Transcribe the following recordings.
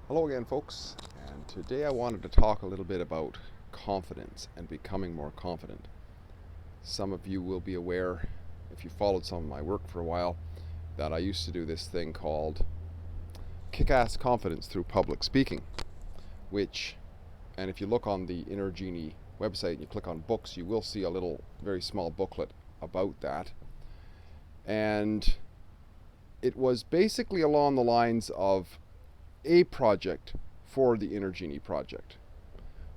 Hello again, folks, and today I wanted to talk a little bit about confidence and becoming more confident. Some of you will be aware, if you followed some of my work for a while, that I used to do this thing called kick-ass confidence through public speaking, which, and if you look on the Inner Genie website and you click on books, you will see a little, very small booklet about that. And it was basically along the lines of a project for the Inner Genie Project,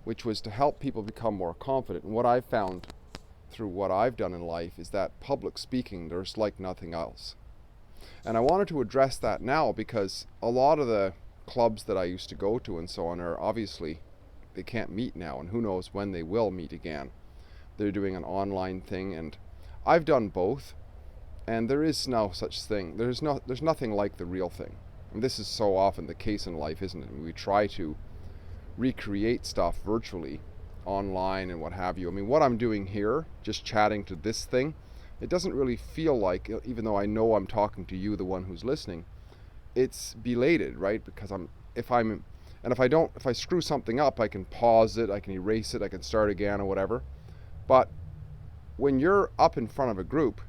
which was to help people become more confident. And what I've found through what I've done in life is that public speaking, there's like nothing else. And I wanted to address that now because a lot of the clubs that I used to go to and so on are obviously, they can't meet now, and who knows when they will meet again. They're doing an online thing, and I've done both, and there is no such thing. There's nothing like the real thing. And this is so often the case in life, isn't it? I mean, we try to recreate stuff virtually, online and what have you. I mean, what I'm doing here, just chatting to this thing, it doesn't really feel like, even though I know I'm talking to you, the one who's listening, it's belated, right? Because if I screw something up, I can pause it, I can erase it, I can start again or whatever. But when you're up in front of a group,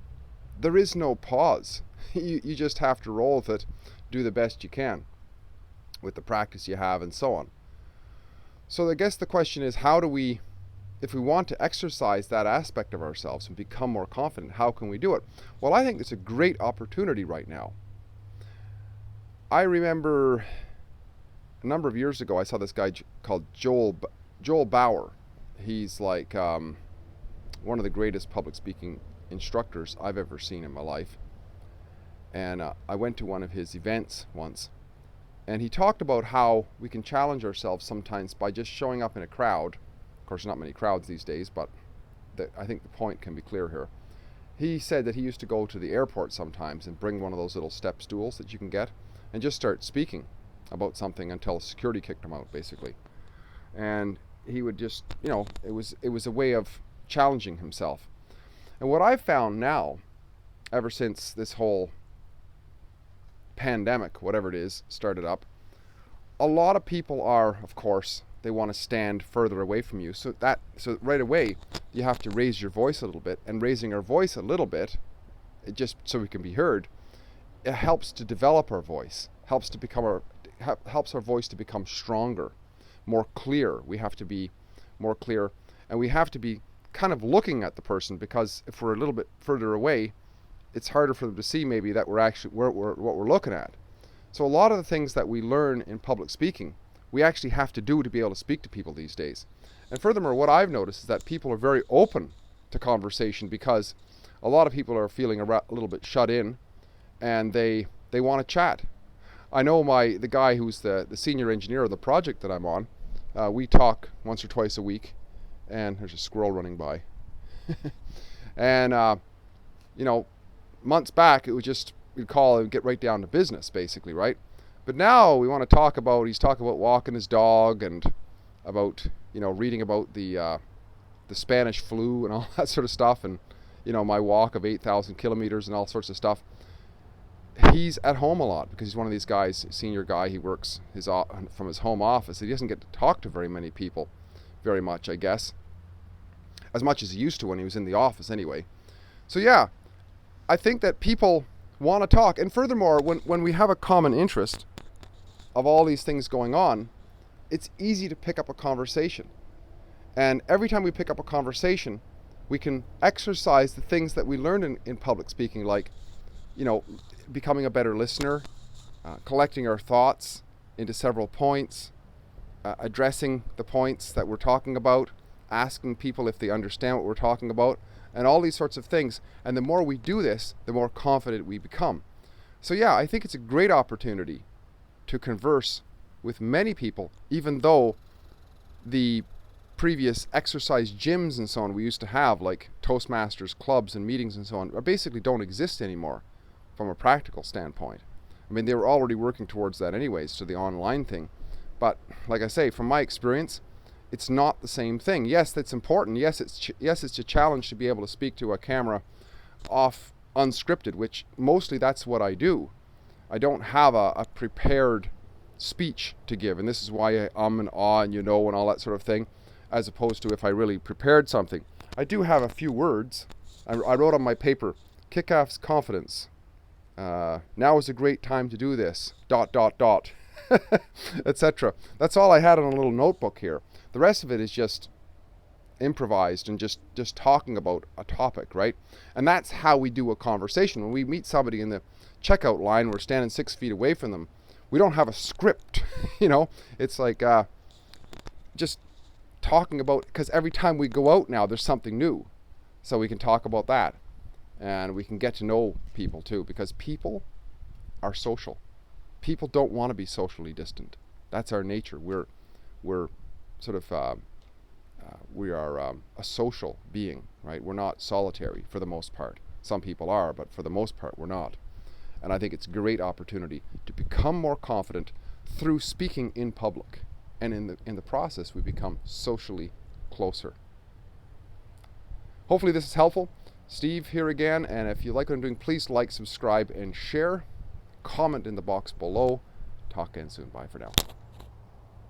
there is no pause. You just have to roll with it, do the best you can with the practice you have and so on. So I guess the question is, how do we, if we want to exercise that aspect of ourselves and become more confident, how can we do it? Well, I think it's a great opportunity right now. I remember a number of years ago, I saw this guy called Joel Bauer. He's like one of the greatest public speaking instructors I've ever seen in my life. And I went to one of his events once, and he talked about how we can challenge ourselves sometimes by just showing up in a crowd. Of course, not many crowds these days, but I think the point can be clear here. He said that he used to go to the airport sometimes and bring one of those little step stools that you can get and just start speaking about something until security kicked him out, basically. And he would just, it was a way of challenging himself. And what I've found now, ever since this whole pandemic, whatever it is, started up, a lot of people are, of course, they want to stand further away from you. So right away, you have to raise your voice a little bit. And raising our voice a little bit, just so we can be heard, it helps to develop our voice, helps our voice to become stronger, more clear. We have to be more clear, and we have to be kind of looking at the person, because if we're a little bit further away, it's harder for them to see maybe that we're actually what we're looking at. So a lot of the things that we learn in public speaking, we actually have to do to be able to speak to people these days. And furthermore, what I've noticed is that people are very open to conversation, because a lot of people are feeling a little bit shut in, and they want to chat. I know the guy who's the senior engineer of the project that I'm on, we talk once or twice a week, and there's a squirrel running by. And, months back, it was just, we'd call and get right down to business, basically, right? But now he's talking about walking his dog, and about, reading about the Spanish flu and all that sort of stuff, and, my walk of 8,000 kilometers and all sorts of stuff. He's at home a lot because he's one of these guys, senior guy, he works from his home office. He doesn't get to talk to very many people very much, I guess. As much as he used to when he was in the office anyway. So yeah, I think that people want to talk. And furthermore, when we have a common interest of all these things going on, it's easy to pick up a conversation. And every time we pick up a conversation, we can exercise the things that we learned in public speaking, like, becoming a better listener, collecting our thoughts into several points, addressing the points that we're talking about, asking people if they understand what we're talking about, and all these sorts of things. And the more we do this, the more confident we become. So yeah, I think it's a great opportunity to converse with many people, even though the previous exercise gyms and so on we used to have, like Toastmasters clubs and meetings and so on, basically don't exist anymore from a practical standpoint. I mean, they were already working towards that anyways, to the online thing. But like I say, from my experience, it's not the same thing. Yes, that's important. Yes, it's a challenge to be able to speak to a camera off unscripted, which mostly that's what I do. I don't have a prepared speech to give, and this is why I and ah and and all that sort of thing, as opposed to if I really prepared something. I do have a few words. I wrote on my paper, kick-ass confidence. Now is a great time to do this, ... etc. That's all I had on a little notebook here. The rest of it is just improvised and just talking about a topic, right? And that's how we do a conversation. When we meet somebody in the checkout line, we're standing 6 feet away from them. We don't have a script, It's like just talking about, because every time we go out now, there's something new. So we can talk about that. And we can get to know people too, because people are social. People don't want to be socially distant. That's our nature. We're sort of we are a social being, right? We're not solitary for the most part. Some people are, but for the most part, we're not. And I think it's a great opportunity to become more confident through speaking in public. And in the process, we become socially closer. Hopefully this is helpful. Steve here again, and if you like what I'm doing, please like, subscribe, and share. Comment in the box below. Talk again soon. Bye for now.